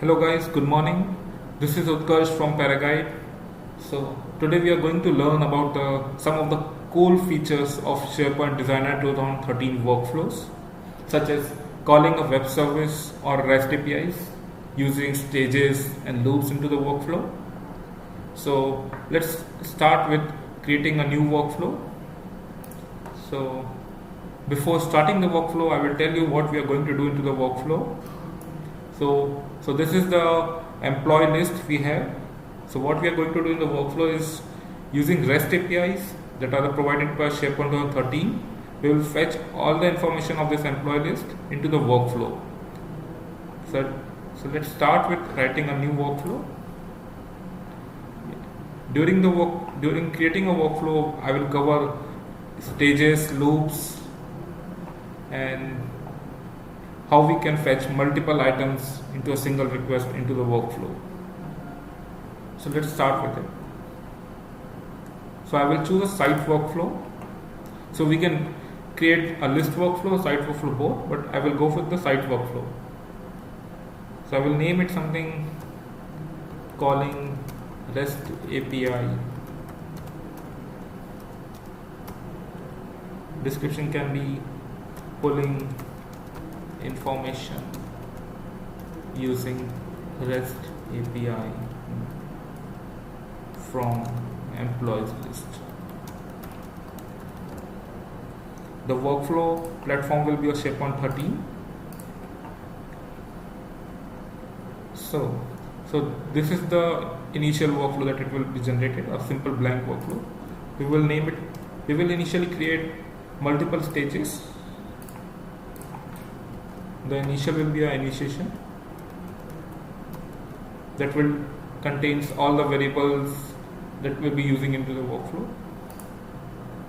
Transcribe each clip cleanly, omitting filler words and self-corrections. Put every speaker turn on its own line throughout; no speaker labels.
Hello guys, good morning. This is Utkarsh from Paraguide. So today we are going to learn about some of the cool features of SharePoint Designer 2013 workflows, such as calling a web service or REST APIs, using stages and loops into the workflow. So let's start with creating a new workflow. So before starting the workflow, I will tell you what we are going to do into the workflow. So this is the employee list we have. So what we are going to do in the workflow is using REST APIs that are provided by SharePoint 2013. We will fetch all the information of this employee list into the workflow. So let's start with writing a new workflow. During creating a workflow, I will cover stages, loops, and how we can fetch multiple items into a single request into the workflow. So let's start with it. So I will choose a site workflow. So we can create a list workflow, site workflow both, but I will go with the site workflow. So I will name it something calling REST API. Description can be pulling information using REST API from employees list. The workflow platform will be a SharePoint 13. So this is the initial workflow that it will be generated, a simple blank workflow. We will name it. We will initially create multiple stages. The initial will be an initiation that will contains all the variables that we'll be using into the workflow.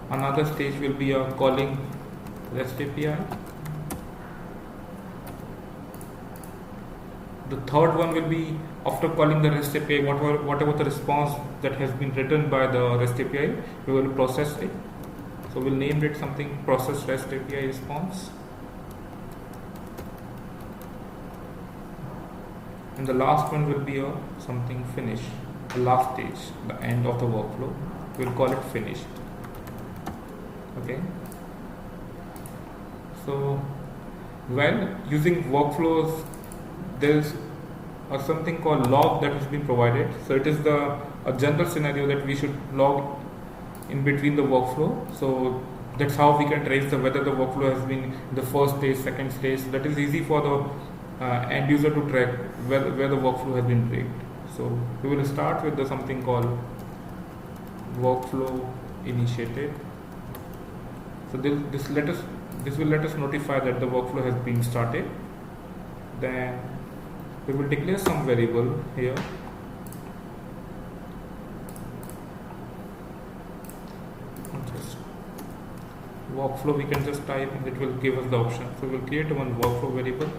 Another stage will be a calling REST API. The third one will be after calling the REST API, whatever the response that has been written by the REST API, we will process it. So we'll name it something process REST API response. And the last one will be something finish, the last stage, the end of the workflow. We'll call it finished. Okay. So while using workflows, there's something called log that has been provided. So it is a general scenario that we should log in between the workflow. So that's how we can trace whether the workflow has been in the first stage, second stage. So that is easy for the end user to track where the workflow has been breaked. So we will start with something called workflow initiated. So this will let us notify that the workflow has been started. Then we will declare some variable here. Just workflow we can just type and it will give us the option. So we will create one workflow variable.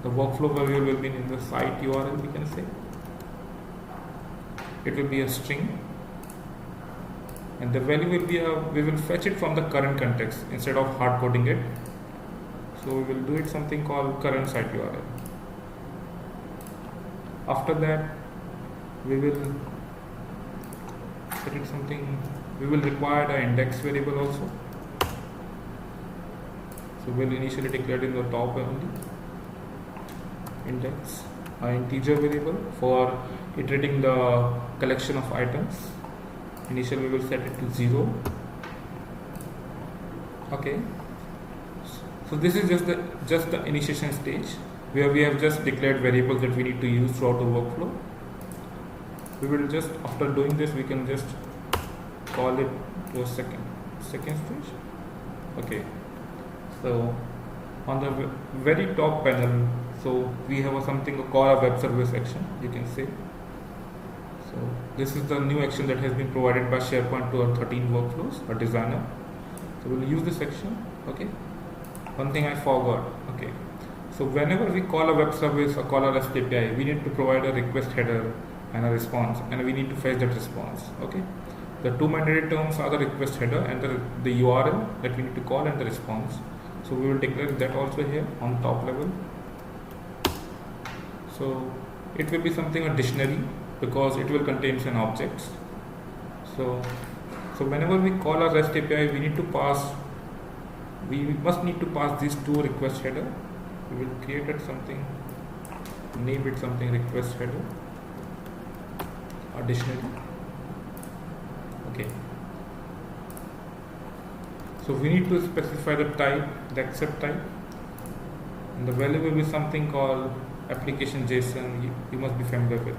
The workflow variable will be in the site URL, we can say. It will be a string. And the value will be we will fetch it from the current context instead of hard coding it. So we will do it something called current site URL. After that, we will set it something, we will require the index variable also. So we'll initially declare it in the top only. Index, an integer variable for iterating the collection of items. Initially we will set it to 0. Okay. So this is just the initiation stage where we have just declared variables that we need to use throughout the workflow. We will just, after doing this, we can just call it to a second stage. Okay. So on the very top panel, so we have something called a web service action, you can say. So this is the new action that has been provided by SharePoint 2013 workflows, a designer. So we'll use this action. Okay. One thing I forgot. Okay. So whenever we call a web service or call a REST API, we need to provide a request header and a response, and we need to fetch that response. Okay. The two mandatory terms are the request header and the URL that we need to call and the response. So we will declare that also here on top level. So it will be something a dictionary because it will contain an objects. So whenever we call a REST API, we must need to pass these two request header. We will create it something, name it something request header, a dictionary. Okay. So we need to specify the type, the accept type, and the value will be something called application JSON. You must be familiar with.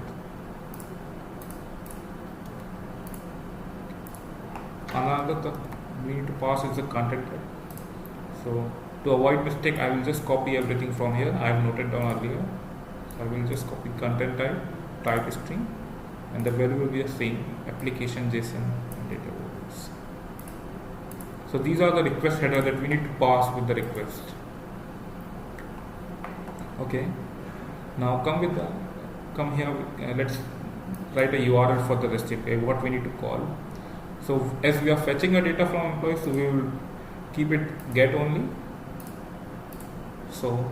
Another we need to pass is the content type. So to avoid mistake, I will just copy everything from here. I have noted down earlier. So I will just copy content type string, and the value will be the same, application JSON and data values. So these are the request header that we need to pass with the request. Okay. Now come here. Let's write a URL for the REST API. What we need to call. So as we are fetching a data from employees, so we will keep it get only. So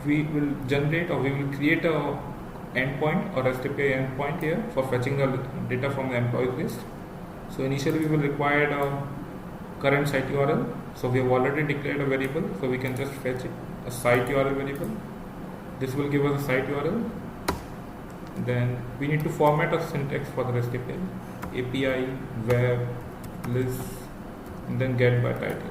we will generate or we will create a endpoint or REST API endpoint here for fetching the data from the employee list. So initially we will require a current site URL. So we have already declared a variable, so we can just fetch it, a site URL variable. This will give us a site URL. Then we need to format a syntax for the REST API, web, list, and then get by title.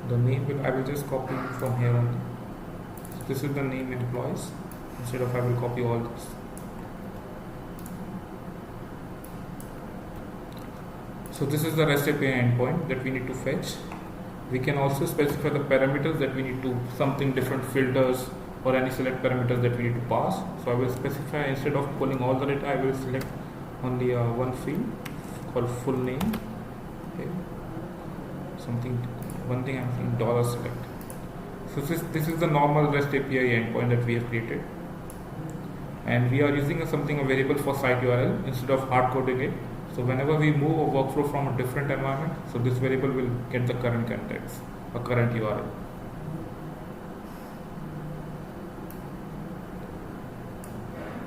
The name I will just copy from here on. So this is the name employees. Instead of I will copy all this. So this is the REST API endpoint that we need to fetch. We can also specify the parameters that we need to, something different filters or any select parameters that we need to pass. So I will specify, instead of pulling all the data, I will select only one field called full name. Okay. One thing I'm saying $select. So this is the normal REST API endpoint that we have created. And we are using a variable for site URL instead of hard coding it. So whenever we move a workflow from a different environment, so this variable will get the current context or current URL.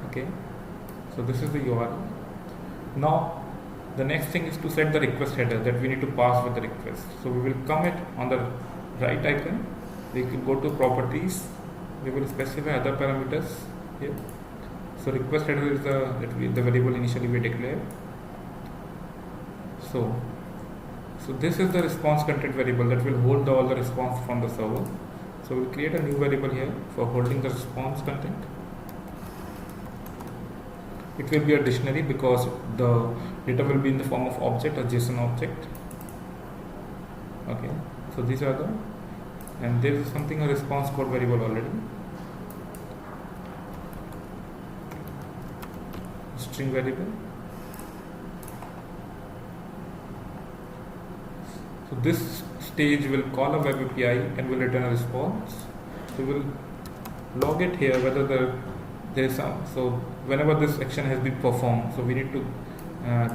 Okay, so this is the URL. Now the next thing is to set the request header that we need to pass with the request. So we will comment on the right icon. We can go to properties. We will specify other parameters here. So request header is the variable initially we declared. So this is the response content variable that will hold all the response from the server. So we'll create a new variable here for holding the response content. It will be a dictionary because the data will be in the form of object, a JSON object. Okay, so these are and there is a response code variable already. String variable. So this stage will call a web API and will return a response. So we'll log it here whether there is some. So whenever this action has been performed, so we need to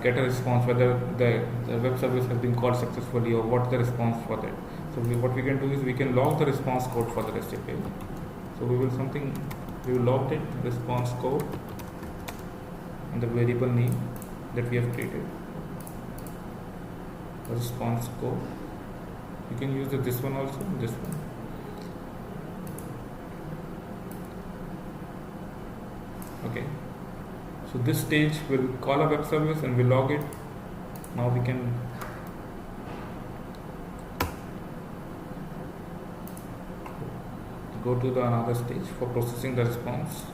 get a response whether the web service has been called successfully or what's the response for that. So what we can do is we can log the response code for the REST API. So we will log it response code and the variable name that we have created. Response code. You can use this one also, this one. Okay. So this stage will call a web service and we'll log it. Now we can go to the another stage for processing the response.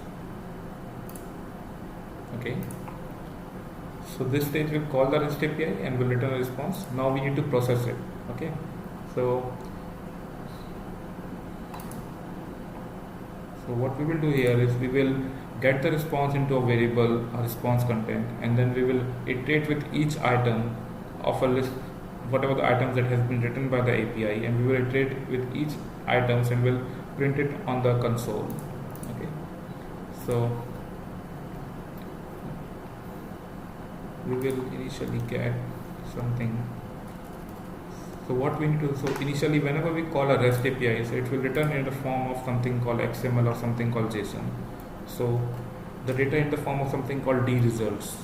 Okay. So this stage will call the REST API and will return a response. Now we need to process it. Okay. So what we will do here is we will get the response into a variable, a response content, and then we will iterate with each item of a list, whatever the items that has been written by the API, and we will iterate with each items and will print it on the console. Okay. So we will initially get something So what we need to, so initially whenever we call a REST API, so it will return in the form of something called XML or something called JSON. So the data in the form of something called D results,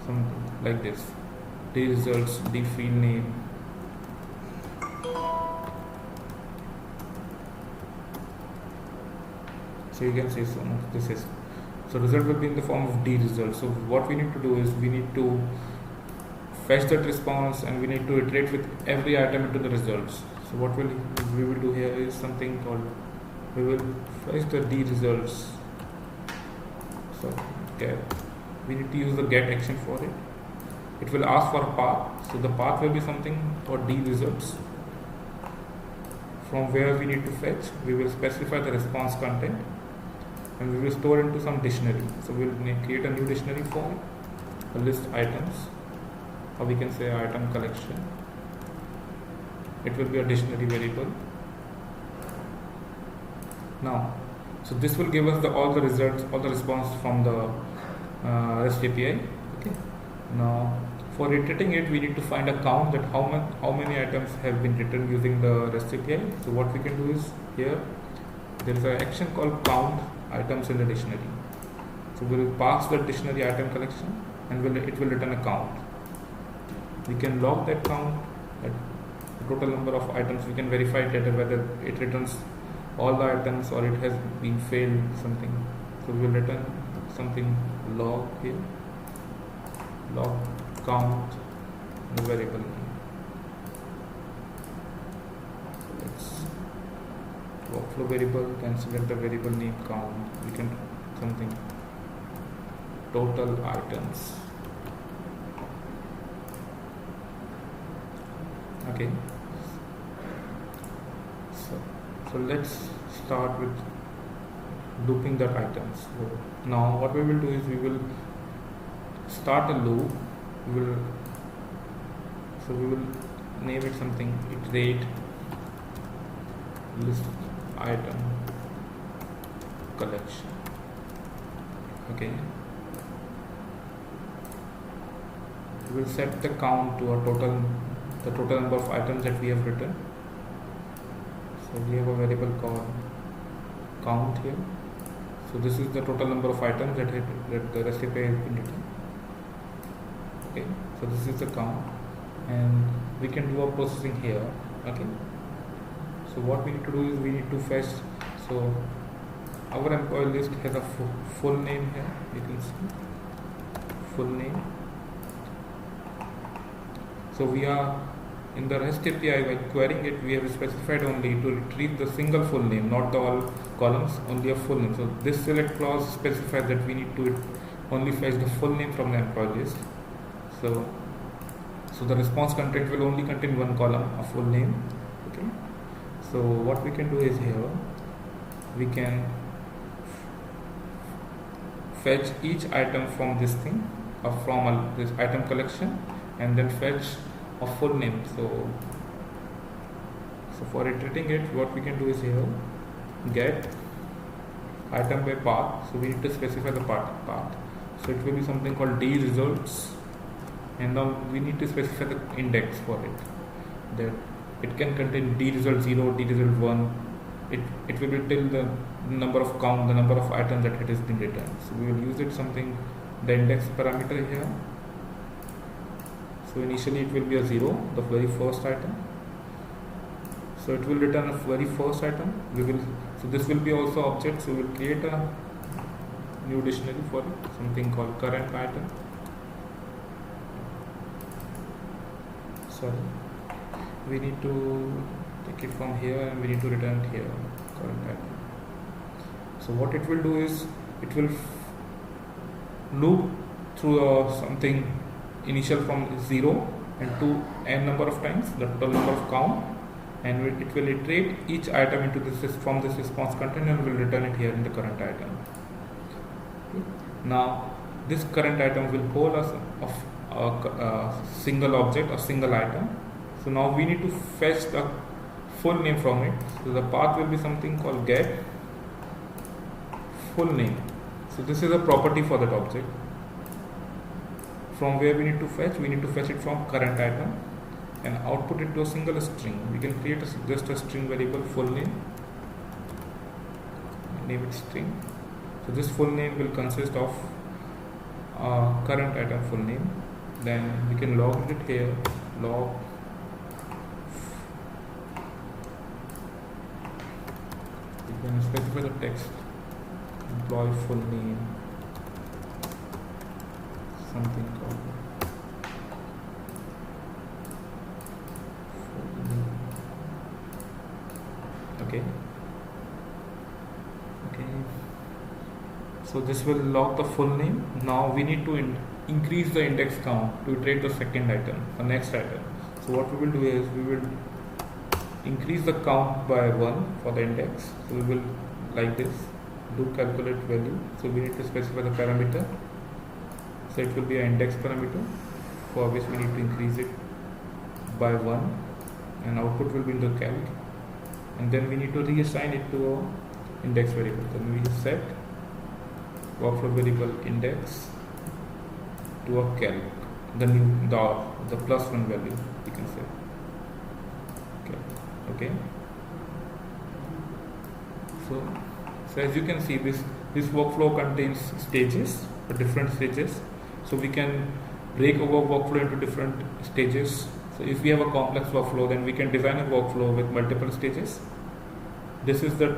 something like this, D results, D field name. So you can see, so this is, so result will be in the form of D results. So what we need to do is we need to fetch that response and we need to iterate with every item into the results. So what we will do here is something called, we will fetch the D results. So get, we need to use the get action for it. It will ask for a path. So the path will be something called D results. From where we need to fetch, we will specify the response content and we will store into some dictionary. So we will create a new dictionary for it, a list items, or we can say item collection. It will be a dictionary variable. Now, so this will give us all the results, all the response from the REST API. Okay. Now, for iterating it, we need to find a count that how many items have been written using the REST API. So what we can do is here there is an action called count items in the dictionary. So we will pass the dictionary item collection and it will return a count. We can log that count, at the total number of items. We can verify later whether it returns all the items or it has been failed something. So we will return something log here, log count the variable name. So let's workflow variable, then select the variable name count. We can something total items. Okay. So let's start with looping that items. So now what we will do is we will start a loop. We will name it something iterate list item collection. Okay. We will set the count to the total number of items that we have written. So we have a variable called count here. So this is the total number of items that the REST API has been written. Okay, so this is the count, and we can do a processing here. Okay, so what we need to do is we need to fetch. So our employee list has a full name here. You can see full name. So we are in the REST API, by querying it, we have specified only to retrieve the single full name, not the all columns, only a full name. So this select clause specifies that we need to only fetch the full name from the employee list. So the response content will only contain one column, a full name. Okay. So what we can do is here we can fetch each item from this thing, or from this item collection, and then fetch a full name. So for iterating it, what we can do is here get item by path. So we need to specify the path. So it will be something called D results, and now we need to specify the index for it, that it can contain D result 0, D result 1. It will be till the number of count, the number of items that it has been written. So we will use it something, the index parameter here. So initially it will be a 0, the very first item. So it will return a very first item. So this will be also object. So we will create a new dictionary for it, something called current item. Sorry, we need to take it from here and we need to return it here, current item. So what it will do is it will loop through something initial from 0 and to n number of times, the total number of count, and it will iterate each item into this from this response content and will return it here in the current item. Okay. Now this current item will hold us of a single object or single item. So now we need to fetch the full name from it. So the path will be something called get full name. So this is a property for that object. From where we need to fetch? We need to fetch it from current item, and output it to a single string. We can create just a string variable full name, name it string. So this full name will consist of current item full name. Then we can log it here, log we can specify the text, employee full name, something called full name. Okay. So this will log the full name. Now we need to increase the index count to iterate the second item, the next item. So what we will do is we will increase the count by 1 for the index. So we will like this, do calculate value. So we need to specify the parameter. So it will be an index parameter for which we need to increase it by 1, and output will be in the calc. And then we need to reassign it to a index variable. Then we set workflow variable index to a calc, the +1 value we can say. Okay. So as you can see, this workflow contains stages, different stages. So we can break our workflow into different stages. So if we have a complex workflow, then we can design a workflow with multiple stages. This is the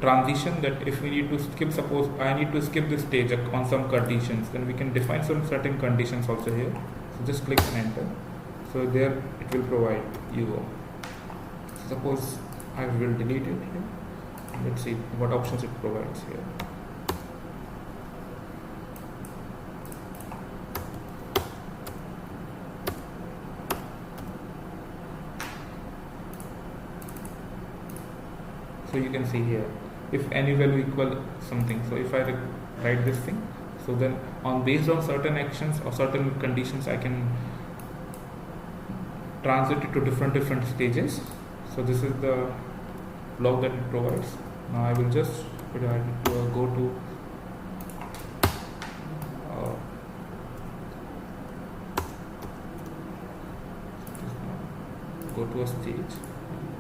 transition that if we need to skip, suppose I need to skip this stage on some conditions, then we can define some certain conditions also here. So just click and enter. So there it will provide you. Suppose I will delete it here. Let's see what options it provides here. So you can see here, if any value equal something. So if I write this thing, so then based on certain actions or certain conditions, I can transit it to different stages. So this is the block that it provides. Now I will just go to a stage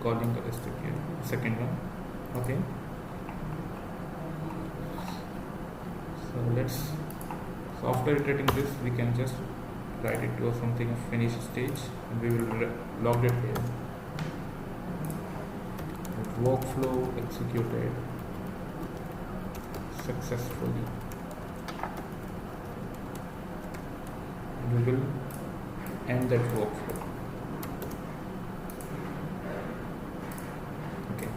calling the rest API, second one. Okay. So after iterating this, we can just write it to something a finished stage, and we will log it here. Workflow executed successfully. And we will end that workflow. Okay.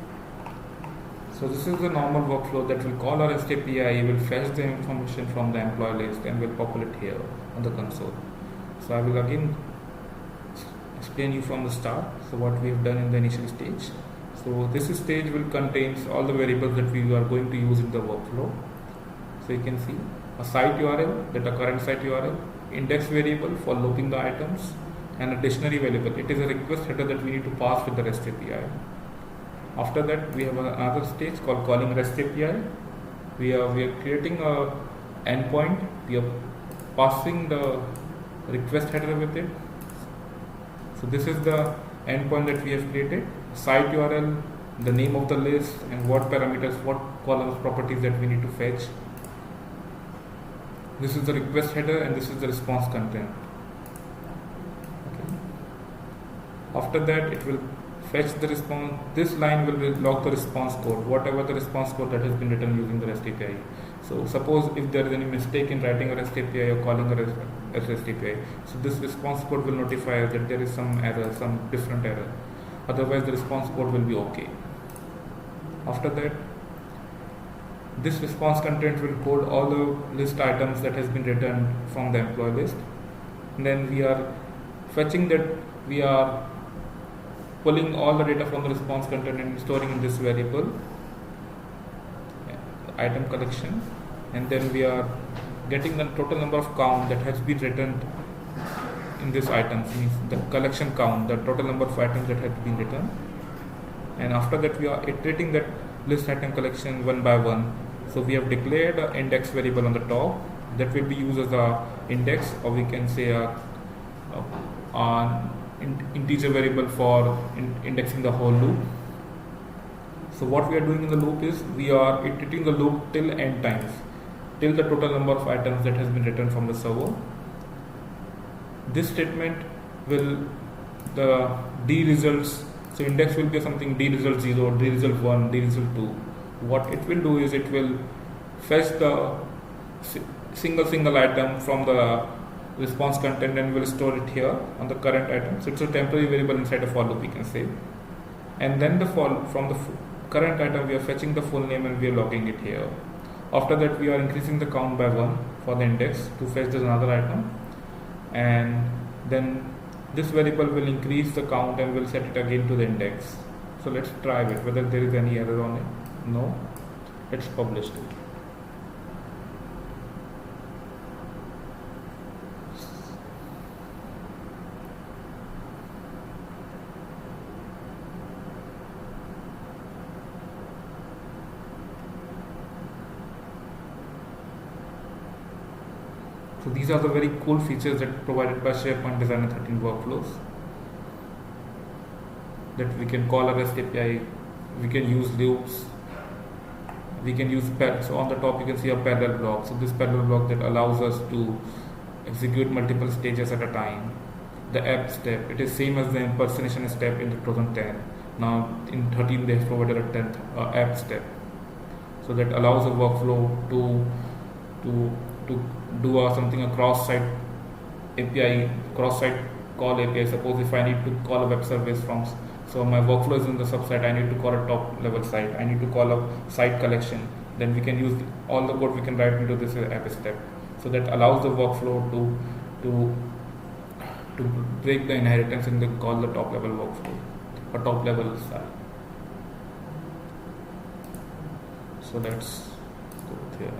So this is the normal workflow that will call our REST API, will fetch the information from the employee list and will populate here on the console. So I will again explain you from the start. So what we have done in the initial stage. So this stage will contains all the variables that we are going to use in the workflow. So you can see a site URL, that a current site URL, index variable for looping the items, and a dictionary variable. It is a request header that we need to pass with the REST API. After that, we have another stage called calling REST API. We are creating a endpoint. We are passing the request header with it. So this is the endpoint that we have created. Site URL, the name of the list, and what parameters, what columns, properties that we need to fetch. This is the request header, and this is the response content. Okay. After that, it will fetch the response. This line will log the response code, whatever the response code that has been written using the REST API. So suppose if there is any mistake in writing a REST API or calling a REST API, so this response code will notify us that there is some error, some different error. Otherwise the response code will be okay. After that, this response content will code all the list items that has been written from the employee list. And then we are fetching that, we are pulling all the data from the response content and storing in this variable item collection, and then we are getting the total number of count that has been written in this items, means the collection count, the total number of items that has been written. And after that, we are iterating that list item collection one by one. So we have declared an index variable on the top that will be used as a index, or we can say a integer variable for indexing the whole loop. So what we are doing in the loop is we are iterating the loop till n times, till the total number of items that has been returned from the server. This statement will, the d results, so index will be something d result 0, d result 1, d result 2. What it will do is it will fetch the single item from the response content and will store it here on the current item. So it's a temporary variable inside a for loop, we can say. And then from the current item we are fetching the full name and we are logging it here. After that we are increasing the count by 1 for the index to fetch this another item, and then this variable will increase the count and will set it again to the index. So let's try it whether there is any error on it. No. Let's publish it. So these are the very cool features that provided by SharePoint Designer 13 workflows. That we can call a REST API, we can use loops, we can use so on the top you can see a parallel block. So this parallel block that allows us to execute multiple stages at a time. The app step, it is same as the impersonation step in 2010. Now in 13 they have provided a 10th app step. So that allows a workflow to do something a cross-site API, cross-site call API. Suppose if I need to call a web service from, so my workflow is in the subsite, I need to call a top level site, I need to call a site collection, then we can use all the code we can write into this app step. So that allows the workflow to break the inheritance and then call the top level workflow or top level site. So let's go here.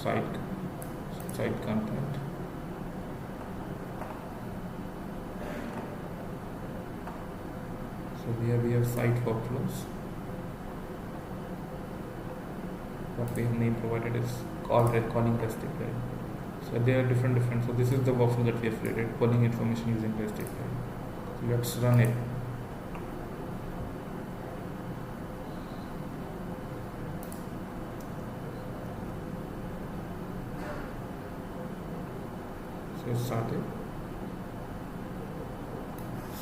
Site content. So here we have site workflows. What we have name provided is calling REST API. So they are different. So this is the workflow that we have created, pulling information using REST API. So let's run it. So it started.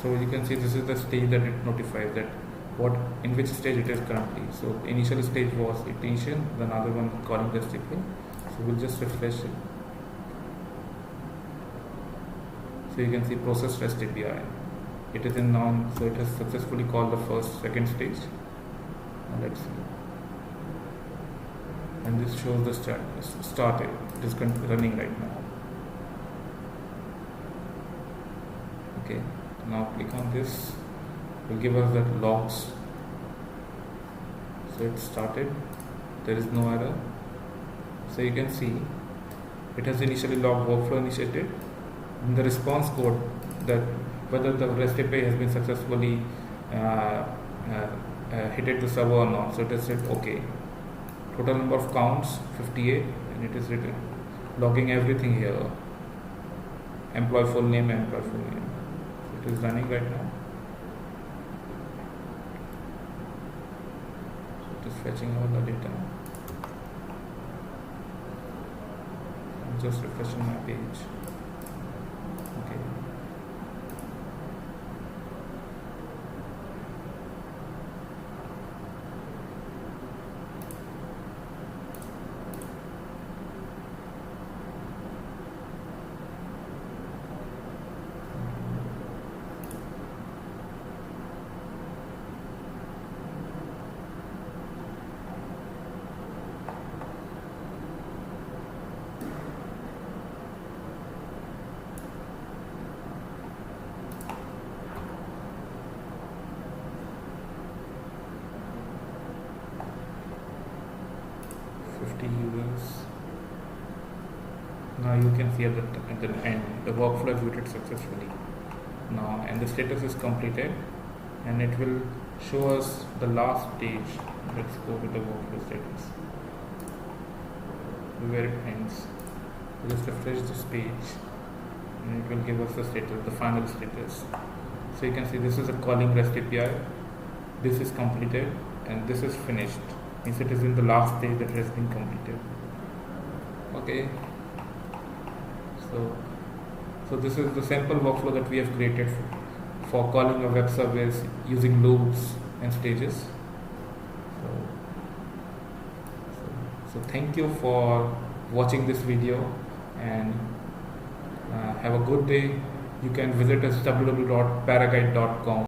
So you can see this is the stage that it notifies that in which stage it is currently. So initial stage was iteration, the another one calling REST API. So we'll just refresh it. So you can see process REST API. It is in non, so it has successfully called the second stage. Now let's see. And this shows the started. It is running right now. Okay. Now click on this, it will give us that logs. So it started, there is no error. So you can see it has initially logged workflow initiated. In the response code, that whether the REST API has been successfully hit the server or not. So it has said okay. Total number of counts 58, and it is written logging everything here. Employee full name, employee full name. It is running right now. So it is fetching all the data. I'm just refreshing my page. Okay. Users. Now you can see at the end the workflow executed successfully now, and the status is completed, and it will show us the last stage. Let's go with the workflow status where it ends. Let's refresh this page. and it will give us the status, the final status. So you can see this is a calling REST API, this is completed, and this is finished. Means it is in the last stage that has been completed. Okay. So this is the simple workflow that we have created for calling a web service using loops and stages. So thank you for watching this video, and have a good day. You can visit us www.paraguide.com.